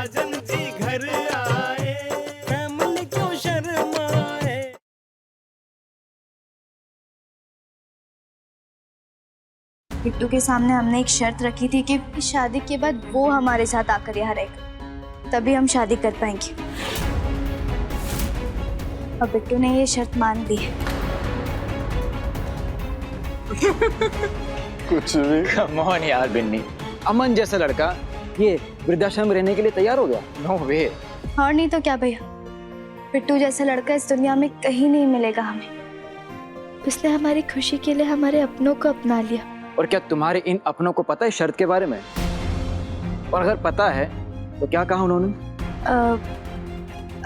साजन जी घर आए, फैमिली क्यों शर्माए। बिट्टू के सामने हमने एक शर्त रखी थी कि शादी के बाद वो हमारे साथ आकर यहाँ रहेगा, तभी हम शादी कर पाएंगे। और बिट्टू ने ये शर्त मान ली है। कुछ भी। कम ऑन यार बिन्नी, अमन जैसा लड़का ये वृद्धाश्रम में रहने के लिए तैयार हो गया? नो वे। और नहीं तो क्या भैया, बिट्टू जैसा लड़का इस दुनिया में कहीं नहीं मिलेगा हमें। उसने हमारी खुशी के लिए हमारे अपनों को अपना लिया। और क्या तुम्हारे इन अपनों को पता है शर्त के बारे में? और अगर पता है तो क्या कहा उन्होंने?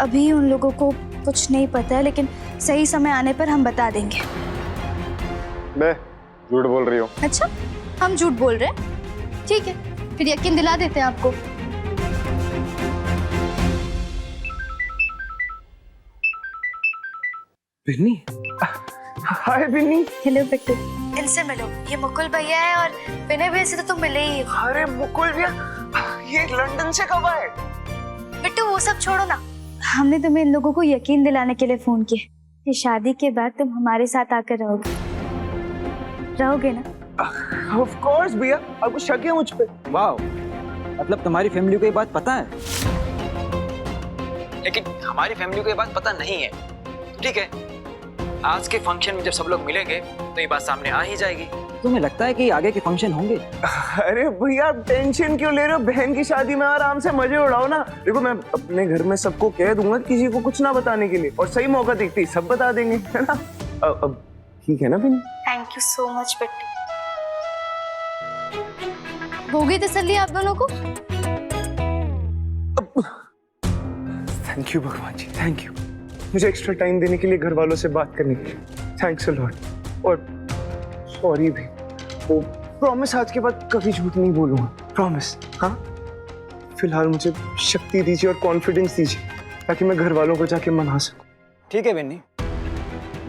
अभी उन लोगों को कुछ नहीं पता है, लेकिन सही समय आने पर हम बता देंगे। बे, झूठ बोल रही हो। अच्छा, हम झूठ बोल रहे हैं? ठीक है, फिर यकीन दिला देते हैं आपको। बिन्नी, हाय बिन्नी। हेलो बिट्टू, इनसे मिलो। ये मुकुल भैया है और विनय भैया से तो तुम मिले ही हो। अरे मुकुल भैया, ये लंदन से कब आए? बिट्टू वो सब छोड़ो ना, हमने तुम्हें इन लोगों को यकीन दिलाने के लिए फोन किया कि शादी के बाद तुम हमारे साथ आकर रहोगे ना? ऑफ कोर्स भैया, आपको शक है मुझ पे? वाओ, मतलब तुम्हारी फैमिली को ये बात पता है? लेकिन हमारी फैमिली को ये बात पता नहीं है। ठीक है, आज के फंक्शन में जब सब लोग मिलेंगे तो ये बात सामने आ ही जाएगी। तुम्हें लगता है कि आगे के फंक्शन होंगे? अरे भैया, टेंशन क्यों ले रहे हो? बहन की शादी में आराम से मजे उड़ाओ ना। देखो, मैं अपने घर में सबको कह दूंगा किसी को कुछ ना बताने के लिए, और सही मौका देखते ही सब बता देंगे, है ना? अब ठीक है ना Binny? Thank you so much Bittu. हो गई तसल्ली आप दोनों को? थैंक यू भगवान जी, थैंक यू मुझे एक्स्ट्रा टाइम देने के लिए, घर वालों से बात करने के लिए। Thanks a lot. और सॉरी भी, वो प्रॉमिस आज के बाद कभी झूठ नहीं बोलूंगा, प्रॉमिस। हाँ, फिलहाल मुझे शक्ति दीजिए और कॉन्फिडेंस दीजिए ताकि मैं घर वालों को जाके मना सकूं। ठीक है बिन्नी,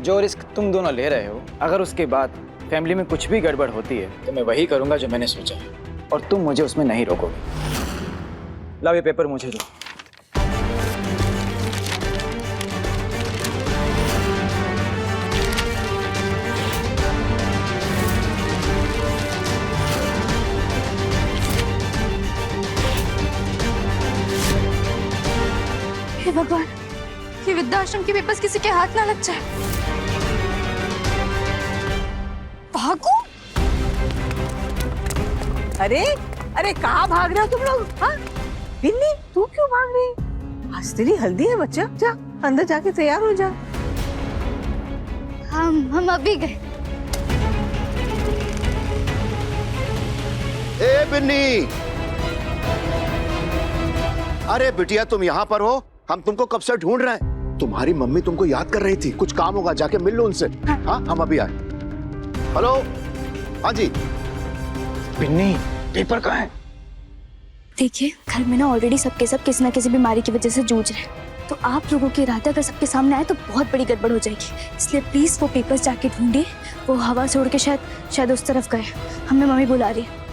जो रिस्क तुम दोनों ले रहे हो, अगर उसके बाद फैमिली में कुछ भी गड़बड़ होती है तो मैं वही करूंगा जो मैंने सोचा है, और तुम मुझे उसमें नहीं रोकोगे। लाओ ये पेपर मुझे दो। हे भगवान, ये वृद्धाश्रम के पेपर्स किसी के हाथ ना लग जाए। भागो! अरे अरे कहाँ भाग रहे हो तुम लोग? हाँ बिन्नी, तू क्यों भाग रही? आज तेरी हल्दी है बच्चा, जा अंदर जाके तैयार हो जा। हम अभी गए। ए बिन्नी, अरे बिटिया तुम यहाँ पर हो? हम तुमको कब से ढूंढ रहे हैं। तुम्हारी मम्मी तुमको याद कर रही थी, कुछ काम होगा जाके मिल लो उनसे। हाँ, हम अभी आए। हेलो, हाँ जी। बिन्नी, पेपर कहाँ है? देखिए, घर में ना ऑलरेडी सबके सब किसी न किसी बीमारी की वजह से जूझ रहे हैं, तो आप लोगों के इरादे अगर सबके सामने आए तो बहुत बड़ी गड़बड़ हो जाएगी। इसलिए प्लीज वो पेपर्स जाके ढूंढिए। वो हवा से उड़ के शायद उस तरफ गए। हमें मम्मी बुला रही है।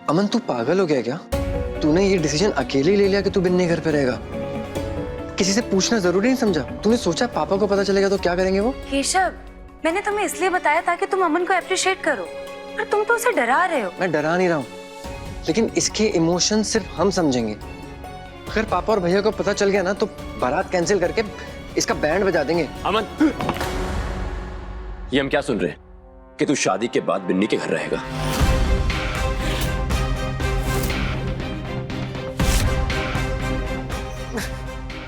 अमन, तू पागल हो गया क्या? तूने ये डिसीजन अकेले ले लिया कि तू बिन्नी घर पे रहेगा? किसी से पूछना जरूरी नहीं समझा? तूने सोचा पापा को पता चलेगा तो क्या करेंगे वो? केशव, मैंने तुम्हें इसलिए बताया ताकि तुम अमन को अप्रिशिएट करो, पर तुम तो उसे डरा रहे हो। मैं डरा नहीं रहा हूँ, लेकिन इसके इमोशन सिर्फ हम समझेंगे। अगर पापा और भैया को पता चल गया ना तो बारात कैंसिल करके इसका बैंड बजा देंगे। अमन, ये हम क्या सुन रहे हैं कि तू शादी के बाद बिन्नी के घर रहेगा?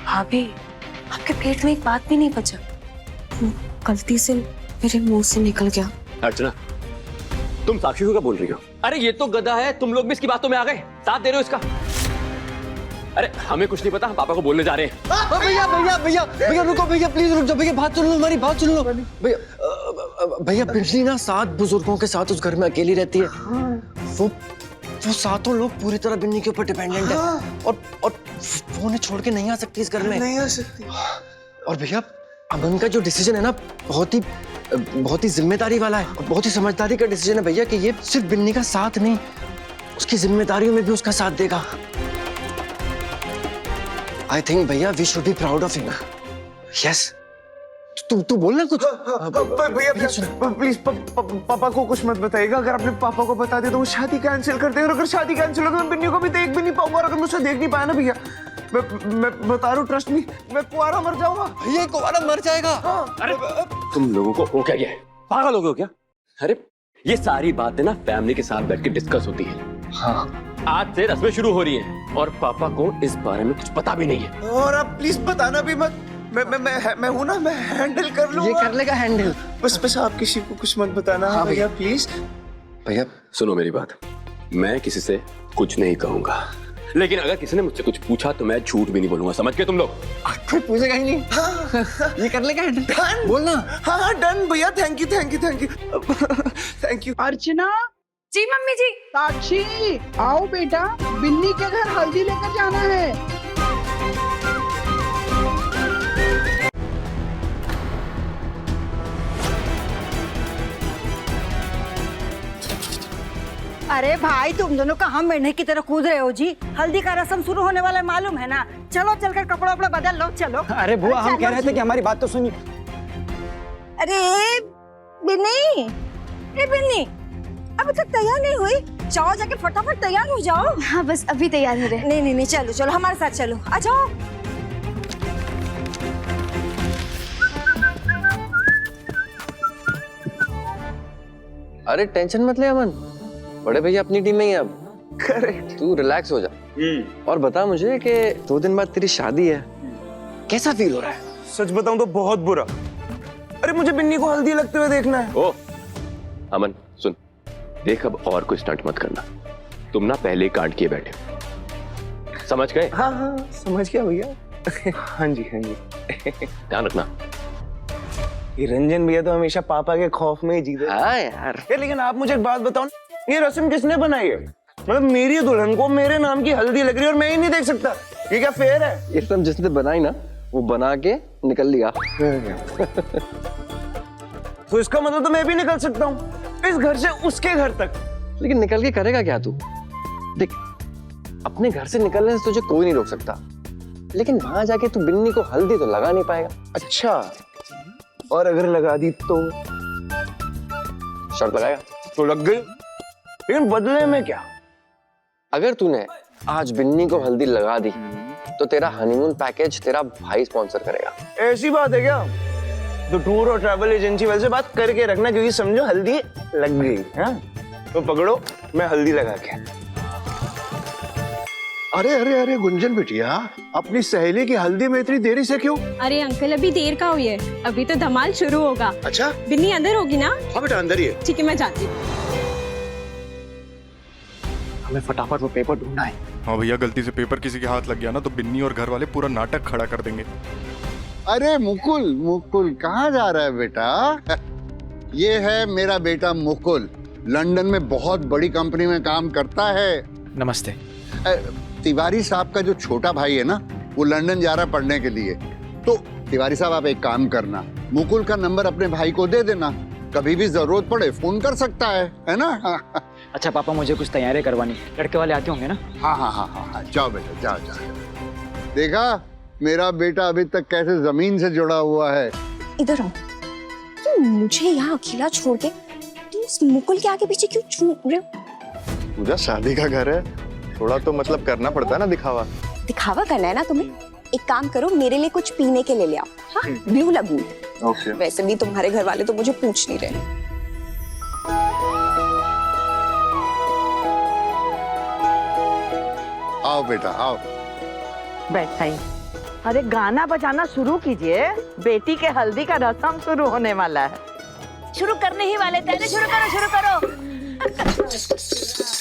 भाभी, आपके पेट में एक बात भी नहीं बचा। गलती से मेरे मुंह से निकल गया। अर्चना, तुम साक्षी को क्या बोल रही हो? अरे ये तो गधा है, तुम लोग भी इसकी बातों में आ गए, साथ दे रहे हो इसका। अरे हमें कुछ नहीं पता, हम पापा को बोलने जा रहे हैं। भैया भैया भैया भैया रुको, भैया बात सुन लो, भैया बात सुन लो, हमारी बात सुन लो। भैया भैया, बिजली ना 7 बुजुर्गों के साथ उस घर में अकेली रहती है। वो सातों लोग पूरी तरह बिन्नी के ऊपर डिपेंडेंट है, और वो उन्हें छोड़ के नहीं आ सकती इस घर में। नहीं आ सकती। और भैया, अमन का जो डिसीजन है ना, बहुत ही बहुत ही जिम्मेदारी वाला है और बहुत ही समझदारी का डिसीजन है भैया कि ये सिर्फ बिन्नी का साथ नहीं, उसकी जिम्मेदारियों में भी उसका साथ देगा। आई थिंक भैया we should be proud of him. Yes, तू बोलना कुछ। भैया प्लीज पापा को कुछ मत बताइएगा। अगर आपने पापा को बता दिया तो वो शादी कैंसिल कर देंगे, और अगर शादी कैंसिल हो तो मैं बिन्नी को भी देख भी नहीं पाऊंगा, और अगर मैं उसे देख नहीं पाया ना भैया, मैं बता रहा हूँ, ट्रस्ट मी, मैं कुंवारा मर जाऊंगा। ये कुंवारा मर जाएगा। अरे तुम लोगों को हो क्या गया है? पागल हो गए हो क्या? अरे ये सारी बातें ना फैमिली के साथ बैठ के डिस्कस होती है। हाँ, आज से रस्में शुरू हो रही हैं और पापा को इस बारे में कुछ पता भी नहीं है। और आप प्लीज बताना भी मत। मैं हूं ना, मैं हैंडल कर लूंगा। ये कर लेगा हैंडल। बस आप किसी को कुछ मत बताना। हाँ भैया प्लीज। भैया सुनो मेरी बात, मैं किसी से कुछ नहीं कहूंगा, लेकिन अगर किसी ने मुझसे कुछ पूछा तो मैं झूठ भी नहीं बोलूंगा, समझ गए तुम लोग? कोई पूछेगा ही नहीं। हाँ, ये कर लेगा हैंडल। डन बोलना। हाँ डन भैया, thank you. Archana ji mummy ji. Sakshi आओ बेटा, बिन्नी के घर हल्दी लेकर जाना है। अरे भाई तुम दोनों कहाँ मेढ़े की तरह कूद रहे हो जी? हल्दी का रस्म शुरू होने वाला है, मालूम है ना? चलो चलकर कपड़ा वपड़ा बदल लो, चलो। अरे बुआ, हम कह रहे थे कि हमारी बात तो सुनिए। अरे बिन्नी, बिन्नी अभी तक तैयार नहीं हुई? जाओ जाके फटाफट तैयार हो जाओ। हाँ बस अभी तैयार हो रहे। नहीं चलो चलो हमारे साथ चलो, आ जाओ। अरे टेंशन मत ले अमन, बड़े भैया अपनी टीम में ही है अब। करेक्ट। तू रिलैक्स हो जा और बता मुझे कि 2 दिन बाद तेरी शादी है, कैसा फील हो रहा है? सच बताऊं तो बहुत बुरा। अरे मुझे बिन्नी को हल्दी लगते हुए देखना है। ओ अमन सुन, देख अब और कोई स्टंट मत करना, तुम ना पहले ही कांड किए बैठे, समझ गए? हाँ समझ गया भैया। हाँ जी ध्यान रखना। ये रंजन भैया तो हमेशा पापा के खौफ में ही जीते। हाँ यार। लेकिन आप मुझे एक बात बताओ, ये रस्म किसने बनाई है? मतलब मेरी दुल्हन को मेरे नाम की हल्दी लग रही है और मैं ही नहीं देख सकता, ये क्या फेयर है? ये सब जिसने बनाई ना, वो बना के निकल लिया। तो इसका मतलब तो मैं भी निकल सकता हूँ इस घर से उसके घर तक। लेकिन निकल के करेगा क्या तू? देख, अपने घर से निकलने से तुझे कोई नहीं रोक सकता, लेकिन वहां जाके तू बिन्नी को हल्दी तो लगा नहीं पाएगा। अच्छा, और अगर लगा दी तो? शर्त लगाएगा तो लग गई, लेकिन बदले में क्या? अगर तूने आज बिन्नी को हल्दी लगा दी तो तेरा हनीमून पैकेज तेरा भाई स्पॉन्सर करेगा। ऐसी बात है क्या? तो टूर और ट्रैवल एजेंसी वाले से बात करके रखना, क्योंकि समझो हल्दी लग गई है तो पकड़ो, मैं हल्दी लगा के। अरे गुंजन बिटिया, अपनी सहेली की हल्दी में इतनी देरी से क्यों? अरे अंकल अभी देर का हुई है, अभी तो धमाल शुरू होगा। अच्छा बिन्नी अंदर होगी ना? हाँ बेटा अंदर ही है। ठीक है मैं जाती हूँ। हमें फटाफट वो पेपर ढूंढना है। हाँ भैया, गलती से पेपर किसी के हाथ लग गया ना तो बिन्नी और घर वाले पूरा नाटक खड़ा कर देंगे। अरे मुकुल कहाँ जा रहा है बेटा? ये है मेरा बेटा मुकुल, लंदन में बहुत बड़ी कंपनी में काम करता है। नमस्ते। तिवारी साहब का जो छोटा भाई है ना, वो लंदन जा रहा है पढ़ने के लिए। तो तिवारी साहब आप एक काम करना, मुकुल का नंबर अपने भाई को दे देना, कभी भी जरूरत पड़े फोन कर सकता है ना? अच्छा पापा, मुझे कुछ तैयारी करवानी, लड़के वाले आते होंगे ना? हाँ, जाओ बेटा जाओ। देखा मेरा बेटा अभी तक कैसे जमीन से जुड़ा हुआ है। इधर आओ। तुम मुझे यहाँ अकेला छोड़ के तुम उस मुकुल के आगे पीछे क्यों छू रहे हो? पूजा शादी का घर है, थोड़ा तो मतलब करना पड़ता है ना दिखावा। दिखावा करना है ना तुम्हें? एक काम करो, मेरे लिए कुछ पीने के लिए ले आओ। हाँ, ब्लू लगून। ओके। वैसे भी तुम्हारे घर वाले तो मुझे पूछ नहीं रहे। आओ बेटा आओ। बैठाई। अरे गाना बजाना शुरू कीजिए, बेटी के हल्दी का रस्म शुरू होने वाला है। शुरू करने ही वाले थे। शुरू करो।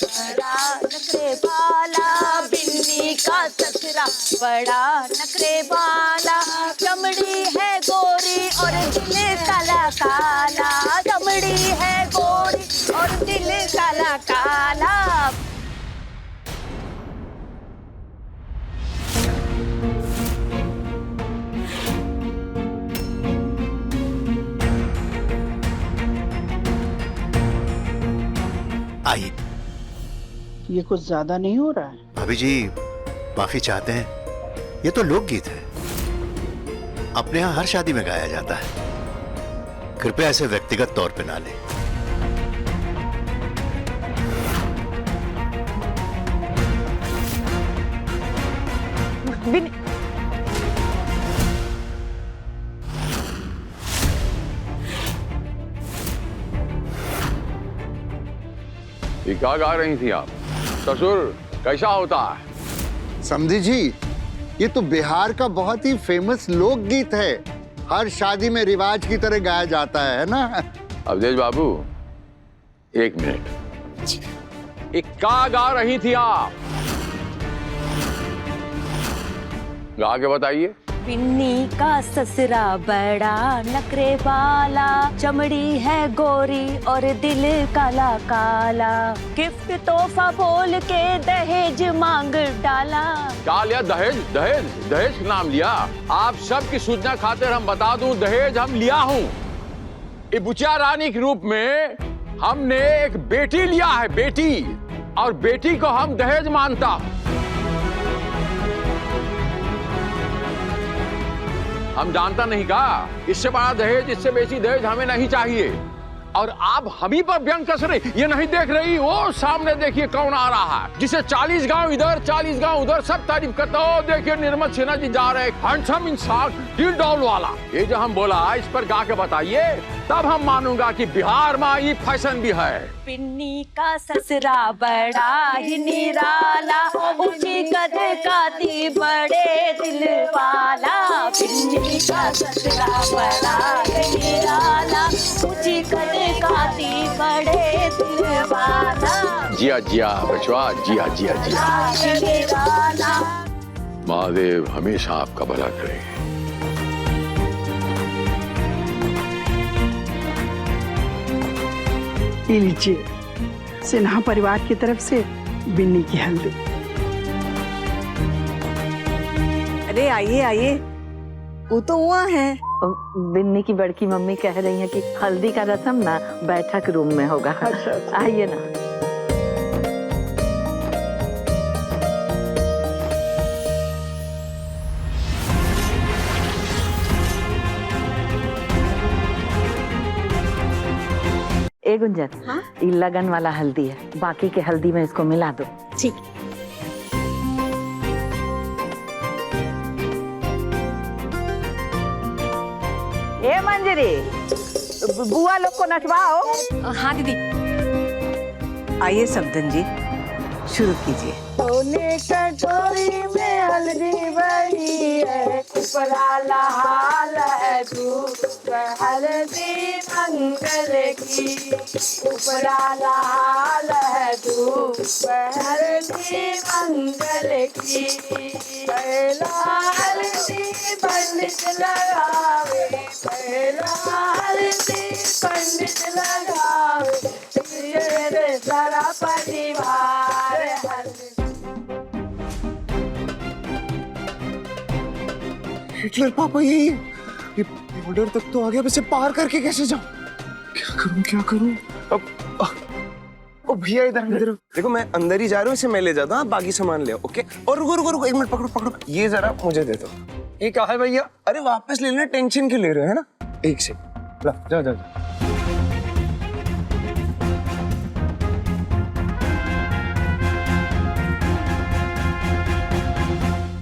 बड़ा नखरे वाला बिन्नी का ससुरा, बड़ा नखरे वाला, चमड़ी है गोरी और दिल काला काला, चमड़ी है गोरी और दिल काला काला। ये कुछ ज्यादा नहीं हो रहा है? भाभी जी माफी चाहते हैं, ये तो लोकगीत है, अपने यहाँ हर शादी में गाया जाता है। कृपया इसे व्यक्तिगत तौर पे ना लें। ये क्या गा रही थी आप? ससुर कैसा होता है? समझी जी, ये तो बिहार का बहुत ही फेमस लोकगीत है, हर शादी में रिवाज की तरह गाया जाता है ना? अवधेश बाबू, एक मिनट, ये क्या गा रही थी आप? गा के बताइए। बिन्नी का ससुरा बड़ा नखरे वाला, चमड़ी है गोरी और दिल काला काला, गिफ्ट तोहफा बोल के दहेज मांग डाला। क्या लिया? दहेज? दहेज? दहेज नाम लिया? आप सबकी सूचना खातिर हम बता दूं, दहेज हम लिया हूं। ये बुचिया रानी के रूप में हमने एक बेटी लिया है, बेटी, और बेटी को हम दहेज मानता हूं। हम जानता नहीं का, इससे बड़ा दहेज, इससे बेसी दहेज हमें नहीं चाहिए। और आप हम ही पर व्यंग कस रही, ये नहीं देख रही वो सामने देखिए कौन आ रहा है, जिसे 40 गांव इधर 40 गांव उधर सब तारीफ करता हो। देखिए निर्मल सिन्हा जी जा रहे, हैंडसम इंसान, दिल डॉल वाला। ये जो हम बोला इस पर गा के बताइए, तब हम मानूंगा कि बिहार में ये फैशन भी है। बिन्नी का ससुरा बड़ा ही निराला, ऊंची कद काती बड़े दिल वाला। बिन्नी का ससुरा बड़ा ही निराला, ऊंची कद काती बड़े दिल वाला। जिया जिया बचवा, जिया जिया जिया। महादेव हमेशा आपका भला करे। ये लीजिए सिन्हा परिवार की तरफ से बिन्नी की हल्दी। अरे आइए आइए, वो तो हुआ है। बिन्नी की बड़की मम्मी कह रही है कि हल्दी का रस्म ना बैठक रूम में होगा। आइए ना। ए गुंजन, हाँ? ये लगन वाला हल्दी है, बाकी के हल्दी में इसको मिला दो। ठीक। ए मंजरी, बुआ लोग को नचवाओ। हाँ दीदी। आइए सबदन जी, शुरू कीजिए। सोने कटोरी में हल्दी भरी है, उपराला हाल है दूध हल्दी मंगल की, उपराला हाल है दूध हल्दी मंगल की। पहला हल्दी पंडित लगावे, पहला हल्दी पंडित लगावे, ये सारा परिवार हिटलर पापा यही है। ये बॉर्डर तक तो आ गया, अब इसे पार करके कैसे जाऊं? क्या करूं क्या करूं? अब भैया इधर इधर देखो, मैं अंदर ही जा रहा हूँ, इसे मैं ले जाता हूँ, आप बाकी सामान ले आओ, ओके? और रुको रुको रुको, एक मिनट, पकड़ो पकड़ो, ये जरा मुझे दे दो। ये क्या है भैया? अरे वापस ले लेना, टेंशन क्यों ले रहे हो, है ना? एक से ला, जाओ जाओ।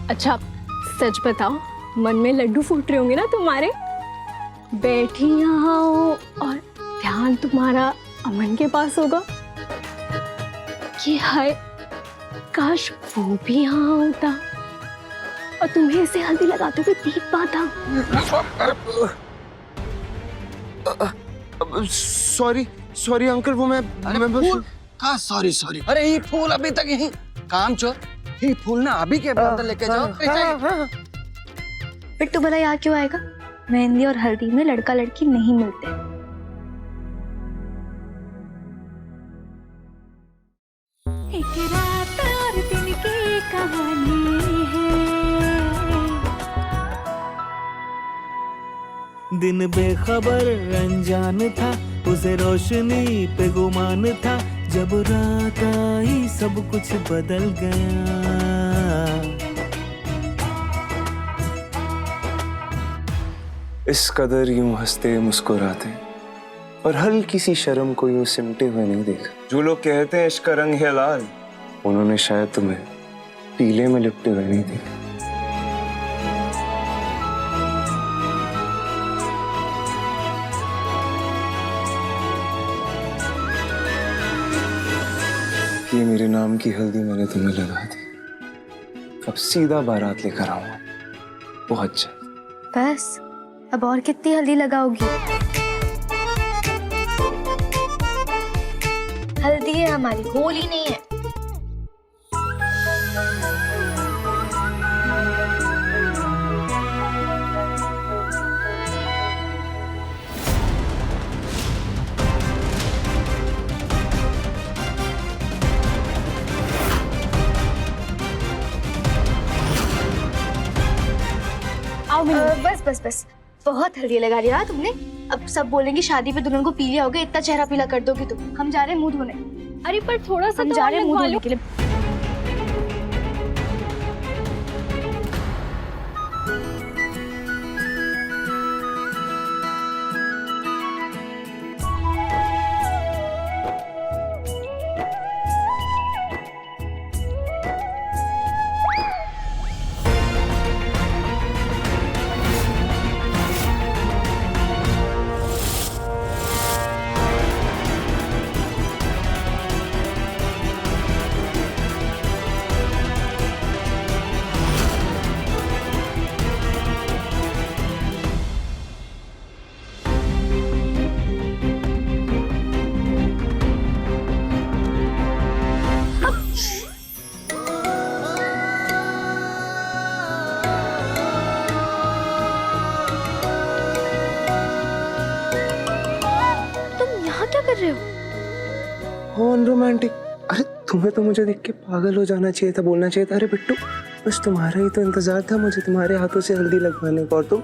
अच्छा सच बताओ, मन में लड्डू फूट रहे होंगे ना तुम्हारे? बैठी यहाँ हो और ध्यान तुम्हारा अमन के पास होगा कि हाय काश वो भी यहाँ होता और तुम्हें ऐसे हल्दी लगाते हुए देख पाता। सॉरी सॉरी अंकल, वो मैं कहा सॉरी सॉरी? अरे ये फूल अभी तक यहीं काम चोर, ये फूल ना अभी के अंदर लेके जाओ। फिर तो भला यहाँ क्यों आएगा? मेहंदी और हल्दी में लड़का लड़की नहीं मिलते। एक रात और दिन की कहानी है। दिन बेखबर अनजान था, उसे रोशनी पे गुमान था, जब रात आई सब कुछ बदल गया। इस कदर यूं हंसते मुस्कुराते और हल्की सी शर्म को यूं सिमटे हुए नहीं देखा। जो लोग कहते हैं इश्क का रंग है लाल, उन्होंने शायद तुम्हें पीले में लिपटे हुए नहीं देखा। ये मेरे नाम की हल्दी मैंने तुम्हें लगा दी, अब सीधा बारात लेकर आऊंगा बहुत जल्द। बस अब और कितनी हल्दी लगाओगी? हल्दी है हमारी, होली नहीं है। बस बस बस बहुत हल्दी लगा लिया तुमने। अब सब बोलेंगे शादी पे दुल्हन को पी लिया होगा, इतना चेहरा पीला कर दोगी तुम। हम जा रहे हैं मुंह धोने। अरे पर थोड़ा सा हम तो जा रहे हैं मुंह लगवा धोने लो। के लिए। क्या कर रहे हो? कौन रोमांटिक? अरे तुम्हें तो मुझे देख के पागल हो जाना चाहिए था, बोलना चाहिए था अरे बिट्टू बस तुम्हारा ही तो इंतजार था मुझे तुम्हारे हाथों से हल्दी लगवाने का। और तुम?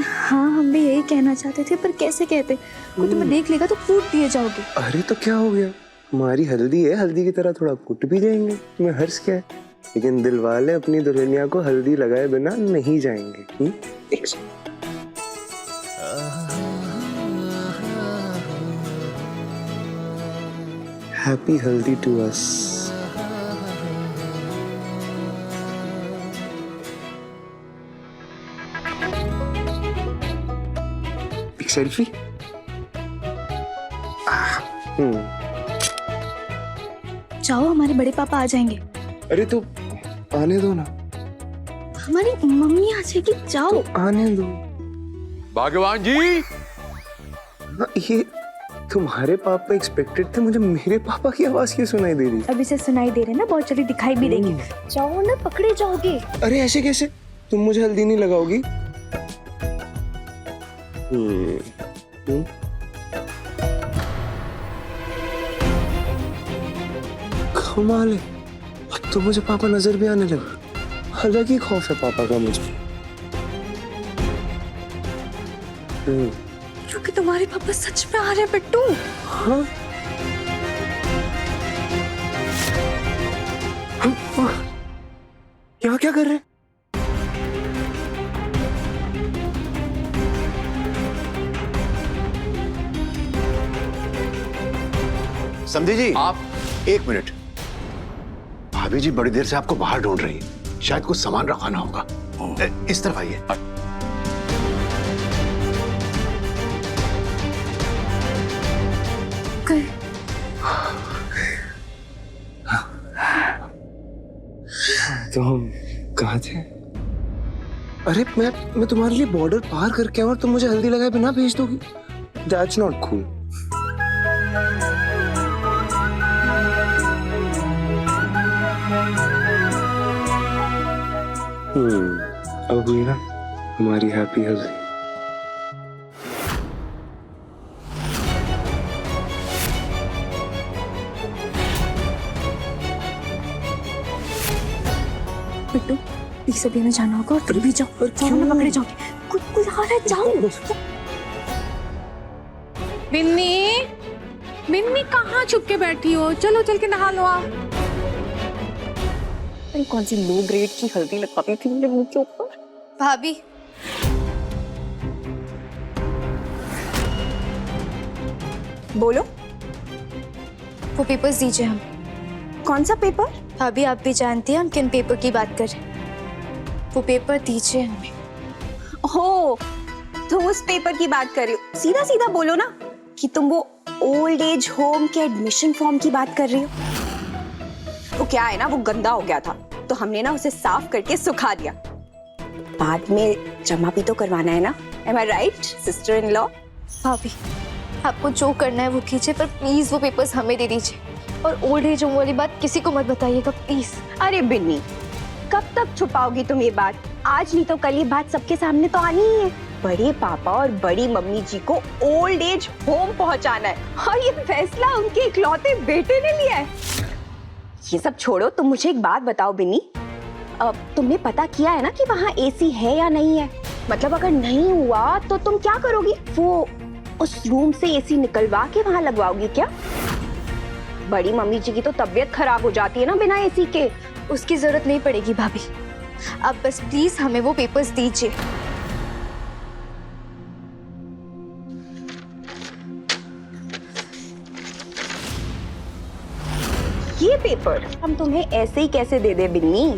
हाँ हम भी यही कहना चाहते थे, पर कैसे कहते? कोई तुम्हें देख लेगा तो कूट दिए जाओगे। अरे तो क्या हो गया, हमारी हल्दी है, हल्दी की तरह थोड़ा कुट भी जाएंगे, तुम्हें हर्ष क्या है? लेकिन दिल वाले अपनी दुल्हनिया को हल्दी लगाए बिना नहीं जाएंगे। हैप्पी हल्दी टू अस। एक सेल्फी। जाओ हमारे बड़े पापा आ जाएंगे। अरे तो आने दो ना, हमारी मम्मी आ जाएगी, जाओ तो आने दो। भगवान जी ये तुम्हारे पापा एक्सपेक्टेड थे, मुझे मेरे पापा की आवाज क्यों सुनाई दे रही? अभी से सुनाई दे रहे ना, बहुत जल्दी दिखाई भी देगी। जाओ ना, पकड़े जाओगे। अरे ऐसे कैसे, तुम मुझे हल्दी नहीं लगाओगी? कमाल है, अब तो मुझे पापा नजर भी आने लगा। अलग ही खौफ है पापा का मुझे। क्योंकि तुम्हारे पापा सच में आ रहे हैं बिट्टू। हाँ? क्या क्या कर रहे हैं? समझी जी, आप एक मिनट। भाभी जी बड़ी देर से आपको बाहर ढूंढ रही है, शायद कुछ सामान रखाना होगा। इस तरफ आइए। तो हम कहाँ थे? अरे मैं तुम्हारे लिए बॉर्डर पार करके और तुम मुझे हल्दी लगाए बिना भेज दोगी? That's not cool. अब हुई ना हमारी हैप्पी हल्दी। बिट्टू प्लीज अभी हमें जाना होगा और तुम भी जाओ, वरना पकड़े जाओगे। कोई आ रहा है, जाओ। बिन्नी बिन्नी कहाँ छुप के बैठी हो? चलो चल के नहा लो आप। अरे कौन सी लो ग्रेड की हल्दी लगाती थी मेरे मुंह के ऊपर। भाभी बोलो। वो पेपर्स दीजिए हम। कौन सा पेपर? भाभी आप भी जानती हैं हम किन पेपर की बात कर रहे हैं। वो पेपर दीजिए हमें। हो, तुम उस पेपर की बात कर रही हो? सीधा सीधा बोलो ना कि तुम वो ओल्ड एज होम के एडमिशन फॉर्म की बात कर रही हो। वो क्या है ना, वो गंदा हो गया था तो हमने ना उसे साफ करके सुखा दिया। बाद में जमा भी तो करवाना है ना। Am I right, sister in law? भाभी आपको जो करना है वो कीजिए, पर प्लीज वो पेपर्स हमें दे दीजिए। और ओल्ड एज होम वाली बात किसी को मत बताइएगा प्लीज। अरे बिन्नी, कब तक छुपाओगी तुम ये बात? आज नहीं तो कल ये बात सबके सामने तो आनी ही है। बड़े पापा और बड़ी मम्मी जी को ओल्ड एज होम पहुंचाना है और ये फैसला उनके इकलौते बेटे ने लिया है। ये सब छोड़ो, तुम मुझे एक बात बताओ बिन्नी, तुमने पता किया है ना कि वहाँ एसी है या नहीं है? मतलब अगर नहीं हुआ तो तुम क्या करोगी? वो उस रूम से एसी निकलवा के वहाँ लगवाओगी क्या? बड़ी मम्मी जी की तो तबीयत खराब हो जाती है ना बिना एसी के। उसकी जरूरत नहीं पड़ेगी भाभी, अब बस प्लीज हमें वो पेपर्स दीजिए। ये पेपर हम तुम्हें ऐसे ही कैसे दे दे बिन्नी?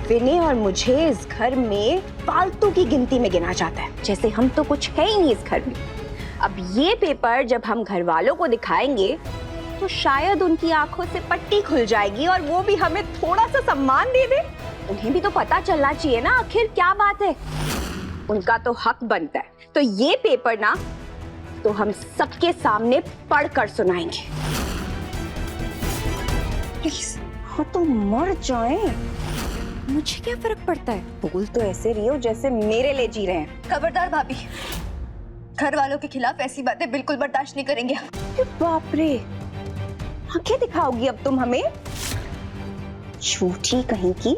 विनय और मुझे इस घर में फालतू की गिनती में गिना जाता है, जैसे हम तो कुछ है ही नहीं इस घर में। अब ये पेपर जब हम घर वालों को दिखाएंगे तो शायद उनकी आंखों से पट्टी खुल जाएगी और वो भी हमें थोड़ा सा सम्मान दे दे। उन्हें भी तो पता चलना चाहिए ना आखिर क्या बात है। उनका तो हक बनता है। तो ये पेपर ना तो हम सबके सामने पढ़कर सुनाएंगे। प्लीज। हाँ तो मर जाएं, मुझे क्या फर्क पड़ता है? बोल तो ऐसे रही हो जैसे मेरे लिए जी रहे हैं। खबरदार भाभी, घर वालों के खिलाफ ऐसी बातें बिल्कुल बर्दाश्त नहीं करेंगे। बाप रे, आंखें दिखाओगी अब तुम हमें? झूठी कहीं की।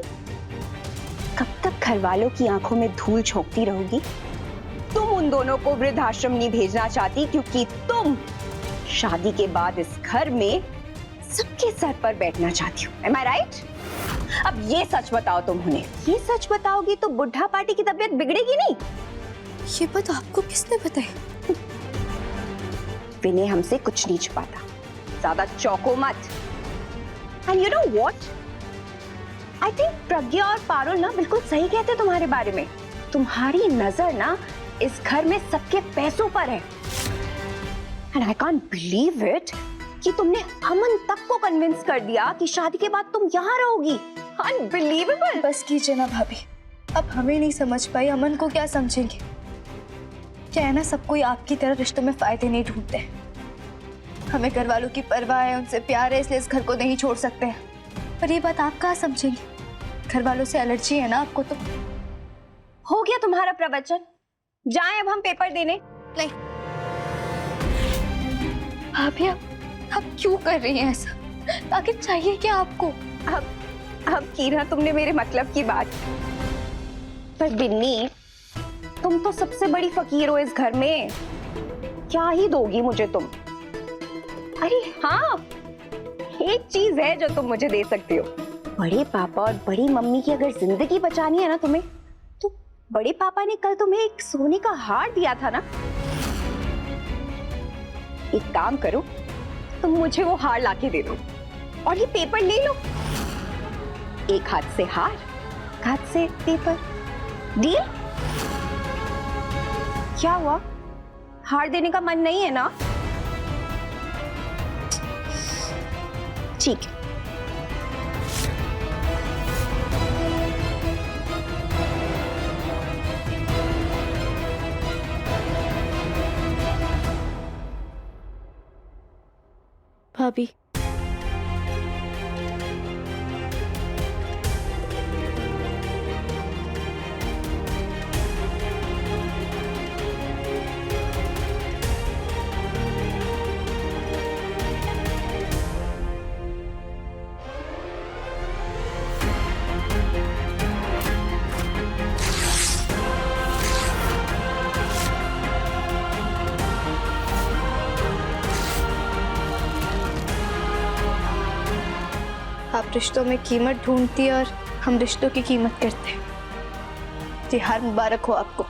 कब तक घर वालों की आंखों में धूल झोंकती रहोगी? तुम उन दोनों को वृद्धाश्रम नहीं भेजना चाहती क्योंकि तुम शादी के बाद इस घर में सबके सर पर बैठना चाहती हो। Am I right? अब ये सच बताओ तुम उन्हें। ये सच बताओगी तो बुढ़ा पार्टी की तबीयत बिगड़ेगी नहीं। ये बात आपको किसने बताई? विनय हमसे कुछ नहीं छुपाता, ज्यादा चौंको मत। And you know what? I think प्रज्ञा और पारुल ना बिल्कुल सही कहते तुम्हारे बारे में। तुम्हारी नजर ना इस घर में सबके पैसों पर है। And I can't believe it कि तुमने अमन तक को कन्विंस कर दिया कि शादी के बाद तुम यहाँ रहोगी। Unbelievable! बस कीजिए ना भाभी, अब हमें नहीं समझ पाई, अमन को क्या समझेंगे? क्या है ना, सब कोई आपकी तरह रिश्तों में फायदे नहीं ढूंढते। हमें घर वालों की परवाह है, उनसे प्यार है, इसलिए इस घर को नहीं छोड़ सकते हैं। पर ये बात आप कहाँ समझेंगे? घर वालों से एलर्जी है ना आपको। तो हो गया तुम्हारा प्रवचन, जाएं अब हम पेपर देने। नहीं भाभी, आप क्यों कर रही हैं ऐसा? आखिर चाहिए क्या आपको? अब की ना तुमने मेरे मतलब की बात। पर बिन्नी, तुम तो सबसे बड़ी फकीर हो इस घर में, क्या ही दोगी मुझे तुम? अरे हाँ, एक चीज है जो तुम मुझे दे सकती हो। बड़े पापा और बड़ी मम्मी की अगर जिंदगी बचानी है ना तुम्हें, तो बड़े पापा ने कल तुम्हें एक सोने का हार दिया था ना। एक काम करो, तुम मुझे वो हार लाके दे दो और ये पेपर ले लो। एक हाथ से हार, एक हाथ से पेपर। डील? क्या हुआ, हार देने का मन नहीं है ना? ठीक है। भाभी, आप रिश्तों में कीमत ढूंढती है और हम रिश्तों की कीमत करते हैं। तिहार मुबारक हो आपको।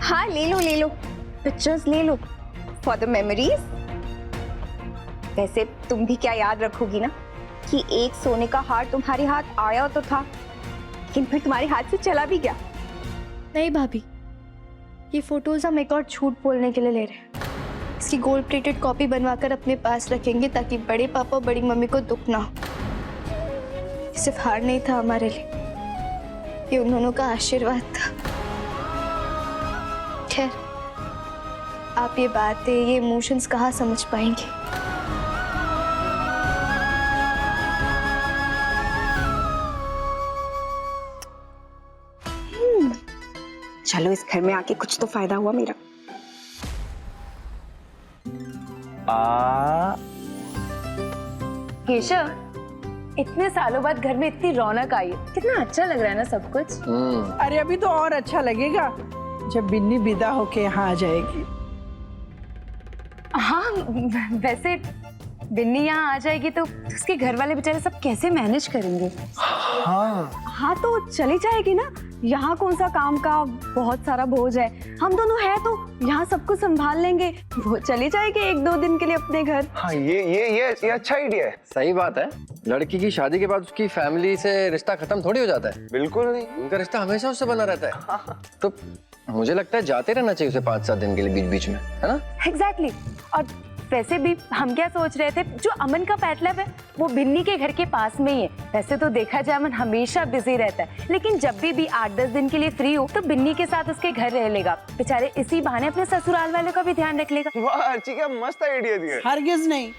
हाँ ले लो, पिक्चर्स ले लो फॉर द मेमोरीज। वैसे तुम भी क्या याद रखोगी ना कि एक सोने का हार तुम्हारे हाथ आया तो था, लेकिन फिर तुम्हारे हाथ से चला भी गया। नहीं भाभी, ये फोटोज हम एक और झूठ बोलने के लिए ले रहे हैं। इसकी गोल्ड प्लेटेड कॉपी बनवाकर अपने पास रखेंगे ताकि बड़े पापा और बड़ी मम्मी को दुख ना हो। ये सिर्फ हार नहीं था हमारे लिए, ये उन दोनों का आशीर्वाद था। खैर, आप ये बातें, ये इमोशंस कहाँ समझ पाएंगे। चलो इस घर में आके कुछ तो फायदा हुआ मेरा। केशव, इतने सालों बाद घर में इतनी रौनक आई है, कितना अच्छा लग रहा है ना सब कुछ। अरे अभी तो और अच्छा लगेगा जब बिन्नी विदा होके यहाँ आ जाएगी। हाँ, वैसे बिन्नी यहाँ आ जाएगी तो उसके घर वाले बेचारे सब कैसे मैनेज करेंगे? हाँ तो चली जाएगी ना, यहाँ कौन सा काम का बहुत सारा बोझ है। हम दोनों हैं तो यहाँ सब कुछ संभाल लेंगे। वो चली जाएगी 1-2 दिन के लिए अपने घर। हाँ, ये अच्छा आइडिया है। सही बात है। लड़की की शादी के बाद उसकी फैमिली से रिश्ता खत्म थोड़ी हो जाता है। बिल्कुल नहीं, उनका रिश्ता हमेशा उससे बना रहता है। तो मुझे लगता है जाते रहना चाहिए उसे 5-7 दिन के लिए बीच बीच में, है ना? एग्जैक्टली। और वैसे भी हम क्या सोच रहे थे, जो अमन का पेट लैब है वो बिन्नी के घर के पास में ही है। वैसे तो देखा जाए अमन हमेशा बिजी रहता है, लेकिन जब भी 8-10 दिन के लिए फ्री हो तो बिन्नी के साथ उसके घर रह लेगा। बेचारे इसी बहाने अपने ससुराल वालों का भी ध्यान रख लेगा। वाह अर्ची, क्या मस्त आइडिया दिया। हरगिज नहीं।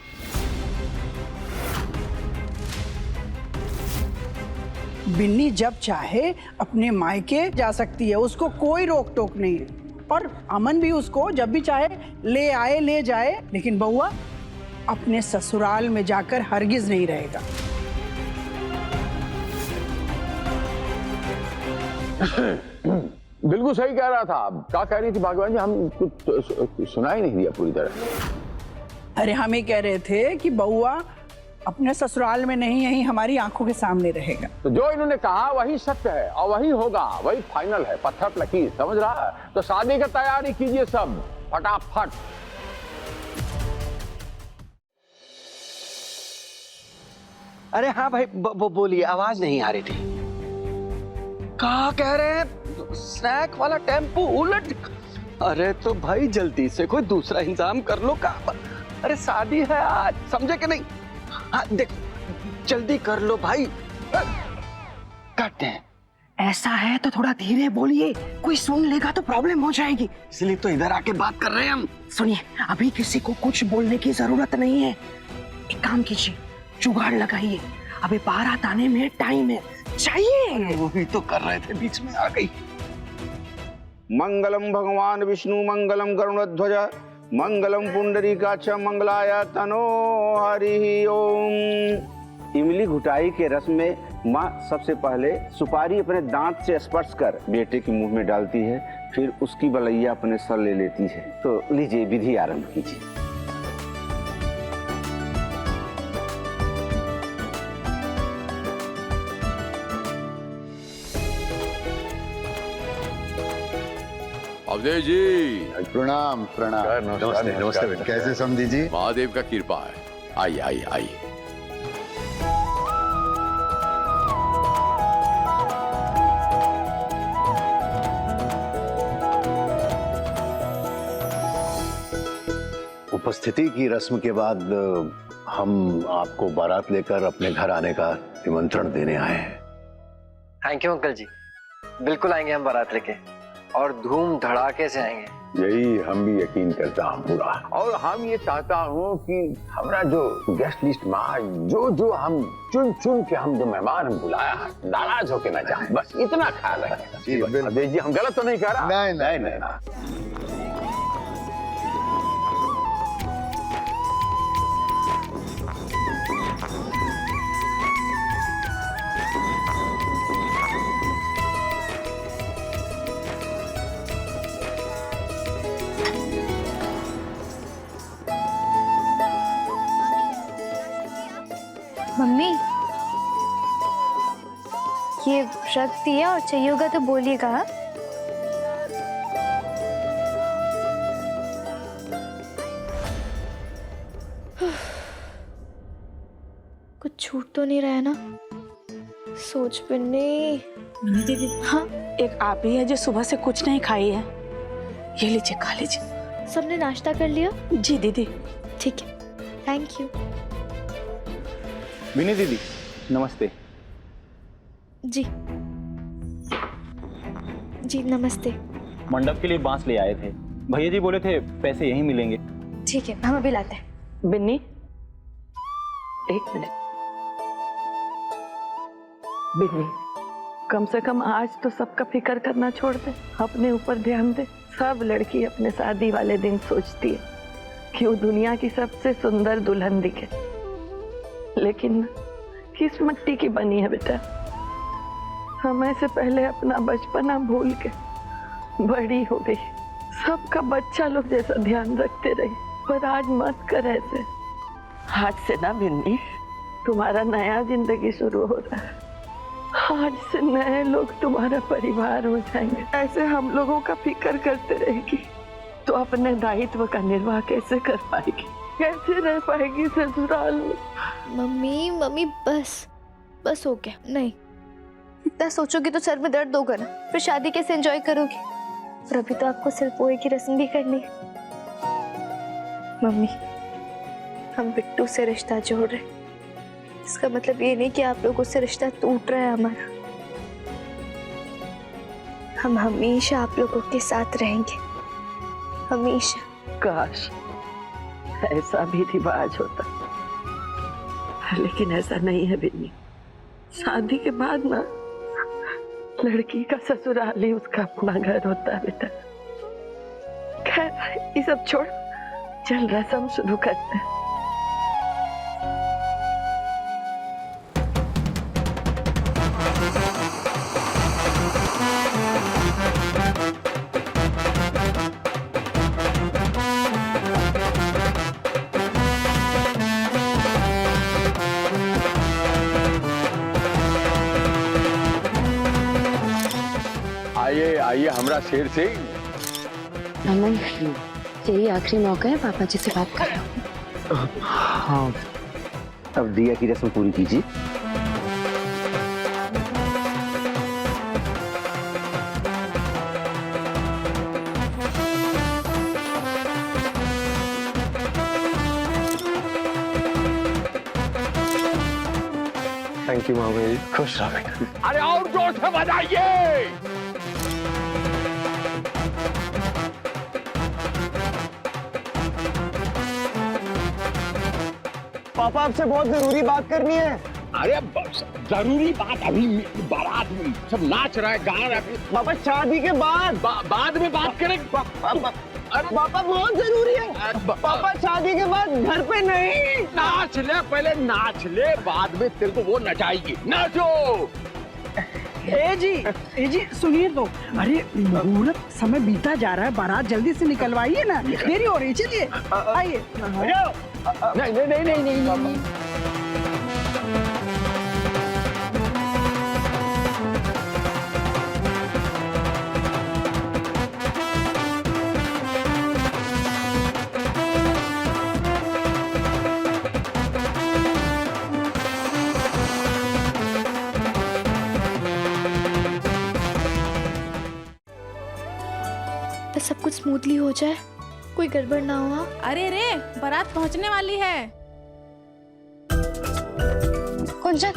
बिन्नी जब चाहे अपने मायके जा सकती है, उसको कोई रोक टोक नहीं है। और अमन भी उसको जब भी चाहे ले आए ले जाए, लेकिन बउआ अपने ससुराल में जाकर हरगिज नहीं रहेगा। बिल्कुल सही कह रहा था। क्या कह रही थी भगवान जी? हम कुछ सुना ही नहीं दिया पूरी तरह। अरे हम ही कह रहे थे कि बउआ अपने ससुराल में नहीं, यहीं हमारी आंखों के सामने रहेगा। तो जो इन्होंने कहा वही सत्य है और वही होगा, वही फाइनल है, पत्थर पे लकीर, समझ रहा है? तो शादी की तैयारी कीजिए सब फटाफट। अरे हाँ भाई, बोलिए, आवाज नहीं आ रही थी। कहा कह रहे हैं स्नैक वाला टेम्पो उलट। अरे तो भाई जल्दी से कोई दूसरा इंतजाम कर लो। का अरे शादी है आज, समझे कि नहीं? हाँ देख, जल्दी कर लो भाई। करते हैं। ऐसा है तो थोड़ा धीरे बोलिए, कोई सुन लेगा तो प्रॉब्लम हो जाएगी, इसलिए तो इधर आके बात कर रहे हैं हम। सुनिए, अभी किसी को कुछ बोलने की जरूरत नहीं है। एक काम कीजिए, जुगाड़ लगाइए, अभी बारात आने में टाइम है, चाहिए। वही तो कर रहे थे, बीच में आ गई। मंगलम भगवान विष्णु, मंगलम गरुड़ध्वज, मंगलम पुंडरीकाक्ष, मंगलाय तनो हरि ओम। इमली घुटाई के रस में माँ सबसे पहले सुपारी अपने दांत से स्पर्श कर बेटे के मुंह में डालती है, फिर उसकी बलैया अपने सर ले लेती है। तो लीजिए, विधि आरंभ कीजिए। अवधेश जी, प्रणाम प्रणाम। नमस्ते नमस्ते बेटा। कैसे समझी जी? महादेव का कृपा है। आइए आइए आइए। उपस्थिति की रस्म के बाद हम आपको बारात लेकर अपने घर आने का निमंत्रण देने आए हैं। थैंक यू अंकल जी, बिल्कुल आएंगे हम बारात लेके, और धूम धड़ाके से आएंगे। यही हम भी यकीन करता हूँ पूरा। और हम ये चाहता हूँ कि हमारा जो गेस्ट लिस्ट में जो हम चुन के हम जो मेहमान हम बुलाया है, नाराज होके ना जाए, बस इतना ख्याल रखें। अवधेश जी, हम गलत तो नहीं कह रहा? नहीं नहीं। मम्मी ये रख दिया और चाहिए होगा तो बोलिएगा। हाँ? कुछ छूट तो नहीं रहा है ना? सोच बिन्नी। दीदी हाँ, एक आप ही है जो सुबह से कुछ नहीं खाई है, ये लीजिए खा लीजिए। सबने नाश्ता कर लिया? जी दीदी। ठीक है, थैंक यू। विनी दीदी नमस्ते। जी जी नमस्ते। मंडप के लिए बांस ले आए थे, भैया जी बोले थे पैसे यहीं मिलेंगे। ठीक है, हम अभी लाते हैं। बिन्नी एक मिनट। बिन्नी कम से कम आज तो सबका फिक्र करना छोड़ दे, अपने ऊपर ध्यान दे। सब लड़की अपने शादी वाले दिन सोचती है कि वो दुनिया की सबसे सुंदर दुल्हन दिखे, लेकिन किस मिट्टी की बनी है बेटा। समय से पहले अपना बचपना भूल के बड़ी हो गई, सबका बच्चा लोग जैसा ध्यान रखते रहे, पर आज मत कर ऐसे। आज से ना बिन्नी तुम्हारा नया जिंदगी शुरू हो रहा है, आज से नए लोग तुम्हारा परिवार हो जाएंगे। ऐसे हम लोगों का फिक्र करते रहेगी तो अपने दायित्व का निर्वाह कैसे कर पाएगी, कैसे रह पाएगी ससुराल में? मम्मी मम्मी बस हो गया। नहीं इतना सोचोगी तो सर में दर्द होगा ना, फिर शादी कैसे एंजॉय करोगी? और अभी तो आपको सिर्फ पोए की रस्म भी करनी है। मम्मी हम बिट्टू से रिश्ता जोड़ रहे, इसका मतलब ये नहीं कि आप लोगों से रिश्ता टूट रहा है हमारा। हम हमेशा आप लोगों के साथ रहेंगे, हमेशा। काश ऐसा भी रिवाज होता, लेकिन ऐसा नहीं है बिन्नी। शादी के बाद ना लड़की का ससुराल ही उसका अपना घर होता है बेटा। खैर ये सब छोड़, चल रस्म शुरू करते हैं। आइए आइए हमरा शेर से। अमन यही आखिरी मौका है पापा जी से बात कर। हाँ अब दिया की रस्म पूरी कीजिए। थैंक यू मामा जी, खुश रहो बेटा। अरे और जोर से बजाइए। पापा आपसे बहुत जरूरी बात करनी है। अरे जरूरी बात अभी बारात में सब नाच रहा है, गा रहा है। पापा शादी के बाद बाद में बात करें। अरे पापा बहुत जरूरी है। पापा शादी के बाद घर पे नहीं। नाच ले, पहले नाच ले, बाद में तेरे को वो नचाएगी। नाचो। ए जी सुनिए तो। अरे मुहूर्त समय बीता जा रहा है, बारात जल्दी से निकलवाइए ना, देरी हो रही। चलिए आइए। नहीं। बस सब कुछ स्मूथली हो जाए, कोई गड़बड़ ना हो। अरे रे बारात पहुंचने वाली है। कुंजन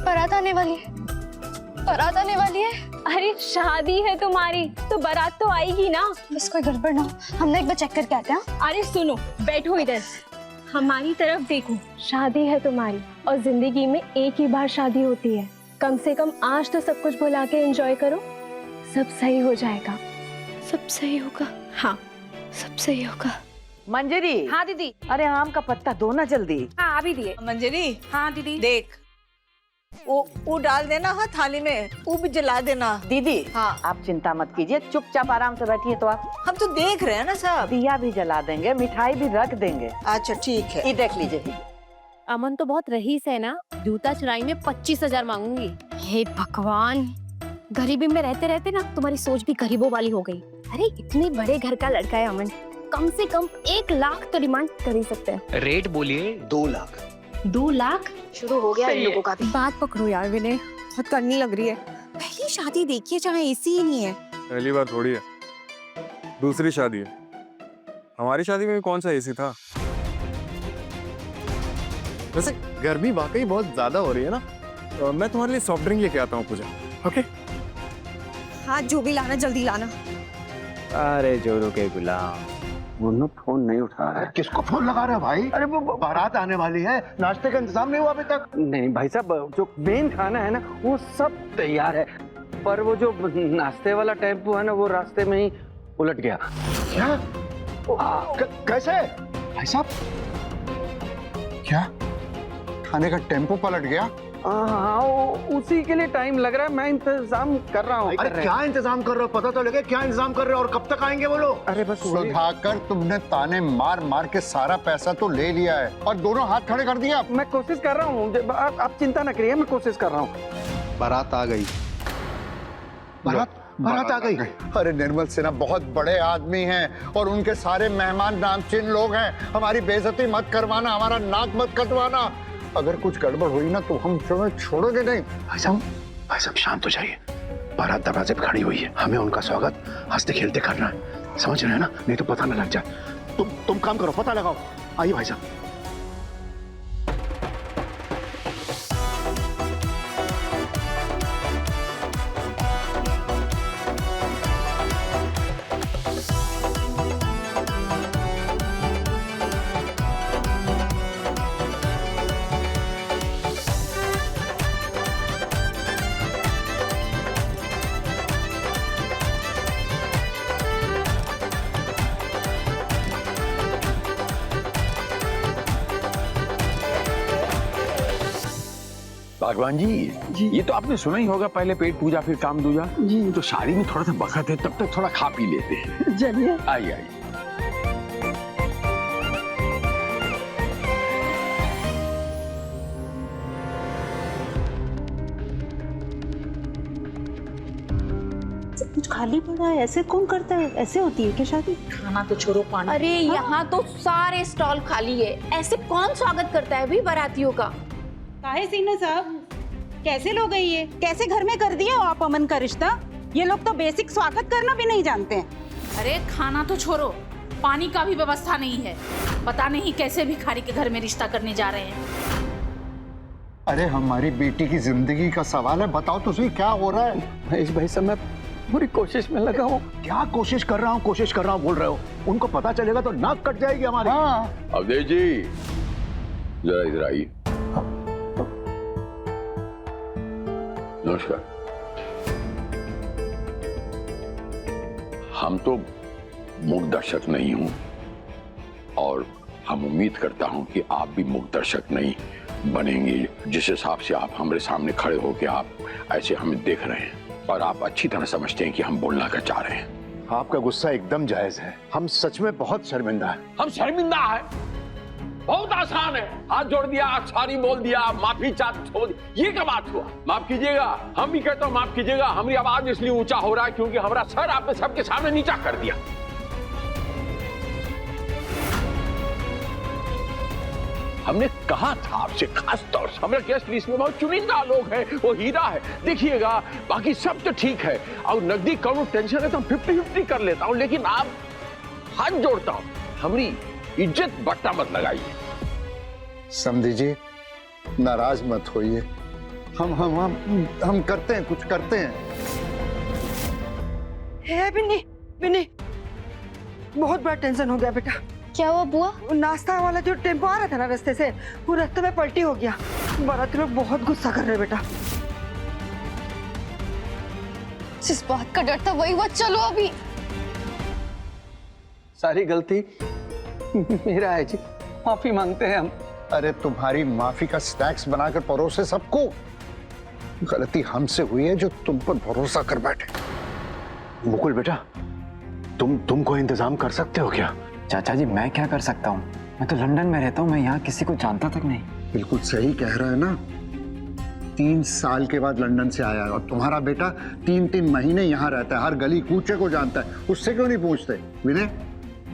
बारात आने वाली है, बारात आने वाली है। अरे शादी है तुम्हारी तो बारात तो आएगी ना। बस कोई गड़बड़ ना हो, हम एक बार चेक करके आते हैं। अरे सुनो, बैठो इधर, हमारी तरफ देखो। शादी है तुम्हारी और जिंदगी में एक ही बार शादी होती है। कम से कम आज तो सब कुछ भुला के एंजॉय करो, सब सही हो जाएगा। सब सही होगा? हाँ सब सही होगा। मंजरी। हाँ दीदी। अरे आम का पत्ता दो ना जल्दी। हाँ अभी दिए। मंजरी। हाँ दीदी। देख वो डाल देना, हाँ थाली में, वो भी जला देना। दीदी हाँ आप चिंता मत कीजिए, चुपचाप आराम से बैठिए। तो आप, हम तो देख रहे हैं ना सब। दिया भी जला देंगे, मिठाई भी रख देंगे। अच्छा ठीक है, ये देख लीजिए। अमन तो बहुत रईस है ना, जूता चुराई में 25,000 मांगूंगी। हे भगवान, गरीबी में रहते रहते ना तुम्हारी सोच भी गरीबों वाली हो गई। अरे इतने बड़े घर का लड़का है अमन, कम से कम 1 लाख तो डिमांड कर ही सकते हैं। रेट बोलिए 2 लाख। 2 लाख शुरू हो गया इन लोगों का भी। बात पकड़ो यार विनय, बहुत करनी लग रही है। पहली शादी देखिए जहाँ एसी ही नहीं है। पहली बार थोड़ी है, दूसरी शादी है। हमारी शादी में भी कौन सा एसी था। वैसे गर्मी वाकई बहुत ज्यादा हो रही है ना, तो मैं तुम्हारे लिए सॉफ्ट ड्रिंक लेके आता हूँ पूजा। ओके हाँ जो भी लाना जल्दी लाना। अरे जोरों के गुलाम, मुन्नू फोन नहीं उठा रहा है। किसको फोन लगा रहे हो भाई? अरे वो बारात आने वाली है, नाश्ते का इंतजाम नहीं हुआ अभी तक। नहीं भाई साहब, जो मेन खाना है ना वो सब तैयार है, पर वो जो नाश्ते वाला टेम्पो है ना वो रास्ते में ही उलट गया। क्या? कैसे? भाई साहब क्या? खाने का टेम्पो पलट गया? हाँ उसी के लिए टाइम लग रहा है, मैं इंतजाम कर रहा हूँ। अरे क्या इंतजाम कर रहे हो? पता तो लगे क्या इंतजाम कर रहे हो और कब तक आएंगे वो लोग? अरे बस सुधाकर, तुमने ताने मार मार के सारा पैसा तो ले लिया है और दोनों हाथ खड़े कर दिया। मैं कोशिश कर रहा हूँ, आप चिंता न करिए, मैं कोशिश कर रहा हूँ। बारात आ गई। बारात आ गई। अरे निर्मल सिन्हा बहुत बड़े आदमी हैं और उनके सारे मेहमान नामचीन लोग हैं। हमारी बेइज्जती मत करवाना, हमारा नाक मत कटवाना। अगर कुछ गड़बड़ हुई ना तो हम तुम्हें छोड़ोगे नहीं। भाई साहब शांत हो जाइए। बारात दरवाजे पे खड़ी हुई है, हमें उनका स्वागत हंसते खेलते करना है, समझ रहे हैं ना? नहीं तो पता न लग जाए। तुम काम करो, पता लगाओ। आइए भाई साहब। भगवान जी, ये तो आपने सुना ही होगा, पहले पेट पूजा फिर काम दूजा जी। तो शादी में थोड़ा सा वक्त है, तब तक थोड़ा खा पी लेते हैं। चलिए आइए आइए। कुछ खाली पड़ा है, ऐसे कौन करता है? ऐसे होती है क्या शादी? खाना तो छोड़ो, पानी। अरे यहाँ तो सारे स्टॉल खाली है, ऐसे कौन स्वागत करता है भी बारातियों का? काहे सीना साहब, कैसे लोग हैं ये? कैसे घर में कर दिया हो आप अमन का रिश्ता? ये लोग तो बेसिक स्वागत करना भी नहीं जानते हैं। अरे खाना तो छोड़ो, पानी का भी व्यवस्था नहीं है। पता नहीं कैसे भिखारी के घर में रिश्ता करने जा रहे हैं। अरे हमारी बेटी की जिंदगी का सवाल है, बताओ तो सही क्या हो रहा है? भाई साहब मैं पूरी कोशिश में लगा हूँ। क्या कोशिश कर रहा हूँ बोल रहे हो? उनको पता चलेगा तो नाक कट जाएगी हमारी। अवधेश जी जरा इधर आइए। नमस्कार। हम तो मूक दर्शक नहीं हूं और हम उम्मीद करता हूं कि आप भी मूक दर्शक नहीं बनेंगे, जिस हिसाब से आप हमारे सामने खड़े होकर आप ऐसे हमें देख रहे हैं और आप अच्छी तरह समझते हैं कि हम बोलना क्या चाह रहे हैं। आपका गुस्सा एकदम जायज है, हम सच में बहुत शर्मिंदा हैं। हम शर्मिंदा है? बहुत आसान है, हाथ जोड़ दिया, सॉरी बोल दिया, माफी छोड़ दी, ये क्या बात हुआ? माफ कीजिएगा, हम भी कहते हो माफ कीजिएगा। हमारी आवाज इसलिए ऊंचा हो रहा है क्योंकि हमारा सर आपने सबके सामने नीचा कर दिया। हमने कहा था आपसे, खास तौर से हमारे गेस्ट लिस्ट में बहुत चुनिंदा लोग हैं, वो हीरा है, देखिएगा, बाकी सब तो ठीक है और नकदी करो टेंशन है तो 50-50 कर लेता हूं, लेकिन आप हाथ जोड़ता हूं, हमारी इज्जत बट्टा मत लगाइए। समझी जी, नाराज मत होइए, हम करते हैं, कुछ करते हैं। बिन्नी बहुत बड़ा टेंशन हो गया बेटा। क्या हुआ बुआ? नाश्ता वाला जो टेम्पो आ रहा था ना रास्ते से, वो रास्ते में पलटी हो गया। बाराती लोग बहुत गुस्सा कर रहे हैं बेटा। जिस बात का डर था वही हुआ। चलो अभी। सारी गलती मेरा है जी, माफी मांगते हैं हम। अरे तुम्हारी माफी का स्नैक्स बनाकर परोसे सबको। गलती हमसे हुई है जो तुम पर भरोसा कर बैठे। मुकुल बेटा, तुम कोई इंतजाम कर सकते हो क्या? चाचा जी मैं क्या कर सकता हूँ, मैं तो लंदन में रहता हूँ, मैं यहाँ किसी को जानता तक नहीं। बिल्कुल सही कह रहा है ना। 3 साल के बाद लंदन से आया है और तुम्हारा बेटा 3-3 महीने यहाँ रहता है, हर गली कूचे को जानता है। उससे क्यों नहीं पूछते? विनय,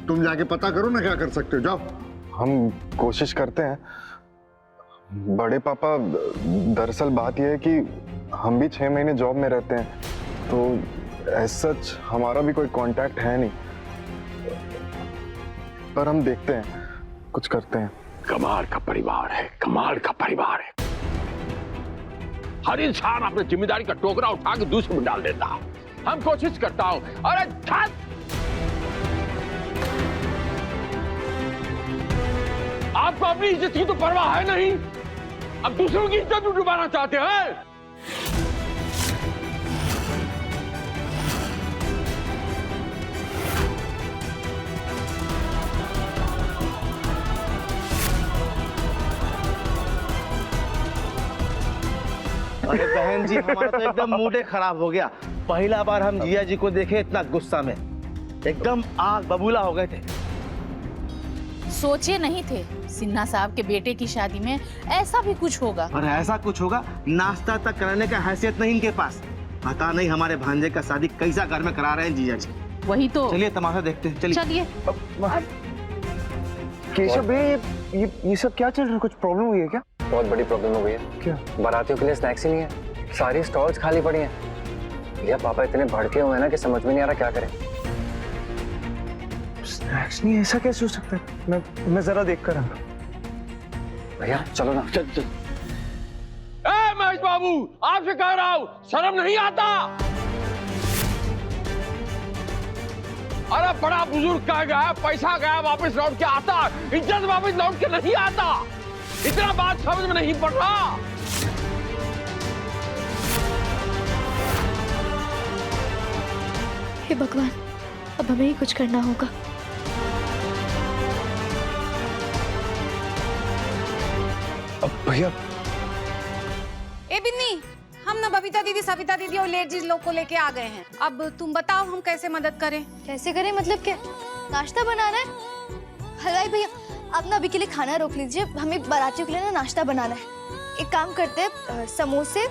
तुम जाके पता करो ना क्या कर सकते हो, जाओ। हम कोशिश करते हैं। बड़े पापा, दरअसल बात यह है कि हम भी 6 महीने जॉब में रहते हैं, तो एज सच हमारा भी कोई कांटेक्ट है नहीं, पर हम देखते हैं, कुछ करते हैं। कमाल का परिवार है, कमाल का परिवार है। हर इंसान अपनी जिम्मेदारी का टोकरा उठा के दूसरे में डाल देता है। हम कोशिश करता हूं। अरे छत! आपको अपनी इज्जत की तो परवाह है नहीं, अब दूसरों की इज्जत डुबाना चाहते हैं। अरे बहन जी, हमारा तो एकदम मूड खराब हो गया। पहला बार हम जिया जी को देखे इतना गुस्सा में, एकदम आग बबूला हो गए थे। सोचे नहीं थे सिन्हा साहब के बेटे की शादी में ऐसा भी कुछ होगा। और ऐसा कुछ होगा, नाश्ता तक कराने का हैसियत नहीं इनके पास। पता नहीं हमारे भांजे का शादी कैसा घर में करा रहे हैं जिया जी। वही तो। चलिए तमाशा देखते हैं, चलिए। केशव भाई, ये सब क्या चल रहा है? कुछ प्रॉब्लम हुई है क्या? बहुत बड़ी प्रॉब्लम हो गई है। क्या? बारातियों के लिए स्नैक्स ही नहीं है, सारी स्टॉल्स खाली पड़ी हैं। भैया पापा इतने भड़के हुए हैं ना कि समझ में नहीं आ रहा क्या करें। स्नैक्स नहीं, ऐसा कैसे हो सकता है? मैं जरा देख कर आता। भैया चलो ना। चल चल। ए महेश बाबू, आपसे कह रहा हूं, शर्म नहीं आता? अरे बड़ा बुजुर्ग कह गया, पैसा गया वापस लौट के आता, इज्जत वापस लौट के नहीं आता। इतना बात समझ में नहीं पड़ रहा। हे भगवान, अब हमें ही कुछ करना होगा। भैया। ए बिन्नी, हम ना बबीता दीदी, सविता दीदी और लेडीज लोग को लेके आ गए हैं। अब तुम बताओ हम कैसे मदद करें? कैसे करें मतलब क्या? नाश्ता बनाना है? हलवाई भैया, आप ना अभी के लिए खाना रोक लीजिए, हमें बारातियों के लिए ना नाश्ता बनाना है। एक काम करते हैं, समोसे,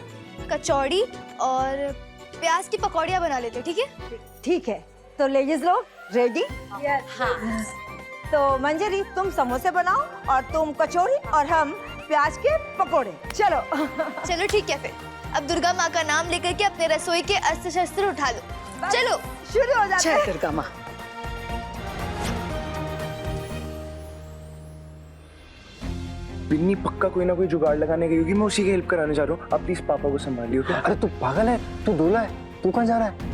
कचौड़ी और प्याज की पकौड़ियाँ बना लेते, ठीक है? ठीक है, तो लेडीज लोग रेडी? हाँ। तो मंजरी, तुम समोसे बनाओ और तुम कचौड़ी और हम प्याज के पकोड़े। चलो। चलो ठीक है, फिर अब दुर्गा माँ का नाम लेकर के अपने रसोई के अस्त्र शस्त्र उठा लो। चलो शुरू हो जाते हैं। दुर्गा माँ। बिन्नी पक्का कोई ना कोई जुगाड़ लगाने गई होगी, मैं उसी की हेल्प कराने जा रहा हूँ। आप प्लीज पापा को संभालिए। अरे तू पागल है, तू दूल्हा है, तू कहाँ जा रहा है?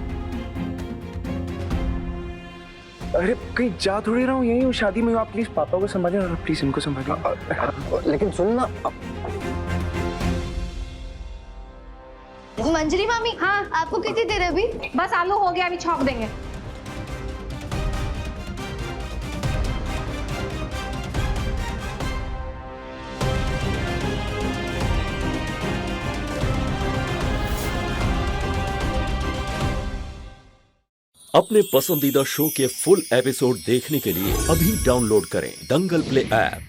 अरे कहीं जा थोड़ी रहा हूँ, यही हूँ, शादी में। आप प्लीज पापा को संभालिए और प्लीज इनको संभालिए। लेकिन सुन ना। मंजरी मामी, हाँ आपको कितनी देर है अभी? बस आलू हो गया, अभी छौंक देंगे। अपने पसंदीदा शो के फुल एपिसोड देखने के लिए अभी डाउनलोड करें दंगल प्ले ऐप।